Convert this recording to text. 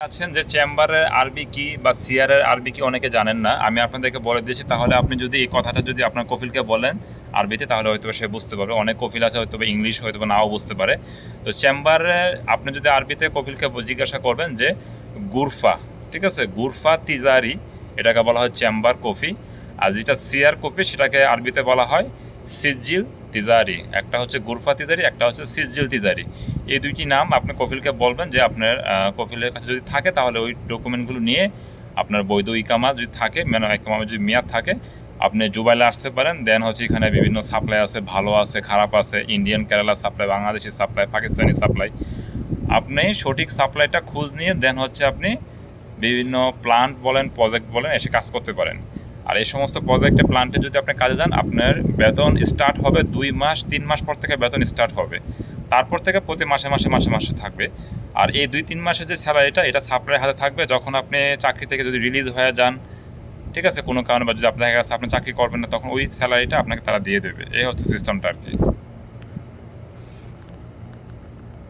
আছেন যে চেম্বারের আরবি কি বা সিআরের আরবি কি অনেকে জানেন না। আমি আপনাদেরকে বলে দিয়েছি, তাহলে আপনি যদি এই কথাটা যদি আপনার কফিলকে বলেন আরবিতে, তাহলে হয়তো সে বুঝতে পারবে। অনেক কফিল আছে হয়তো ইংলিশ হয়তো নাও বুঝতে পারে। তো চেম্বারে আপনি যদি আরবিতে কফিলকে জিজ্ঞাসা করবেন যে গুরফা, ঠিক আছে, গুরফা তিজারি, এটাকে বলা হয় চেম্বার কফি। আর যেটা সিআর কফি সেটাকে আরবিতে বলা হয় সিজিল তিজারি। একটা হচ্ছে গুরফা তিজারি, একটা হচ্ছে সিজিল তিজারি। এই দুইটি নাম আপনি কফিলকে বলবেন যে আপনার কফিলের কাছে যদি থাকে তাহলে ওই ডকুমেন্টগুলো নিয়ে আপনার বৈধ ইকামা যদি থাকে, মানে ইকামা যদি মেয়াদ থাকে, আপনি জুবাইলে আসতে পারেন। দেন হচ্ছে এখানে বিভিন্ন সাপ্লাই আছে, ভালো আছে, খারাপ আছে, Indian Kerala supply, Bangladeshi supply, Pakistani supply. আপনি সঠিক সাপ্লাইটা খোঁজ নিয়ে দেন হচ্ছে আপনি বিভিন্ন প্লান্ট বলেন, প্রজেক্ট বলেন, এসে কাজ করতে পারেন। আর এই সমস্ত প্রজেক্টে, প্লান্টে যদি আপনি কাজে যান, আপনার বেতন স্টার্ট হবে 2 মাস 3 মাস পর থেকে বেতন স্টার্ট হবে। তারপর থেকে প্রতি মাসে মাসে মাসে মাসে থাকবে। আর এই 2-3 মাসের যে স্যালারিটা, এটা সাপ্লাইয়ের হাতে থাকবে। যখন আপনি চাকরি থেকে যদি রিলিজ হয়ে যান, ঠিক আছে, কোনো কারণে, বা যদি আপনার কাছে আপনি চাকরি করবেন না, তখন ওই স্যালারিটা আপনাকে তারা দিয়ে দেবে। এই হচ্ছে সিস্টেমটা আর কি।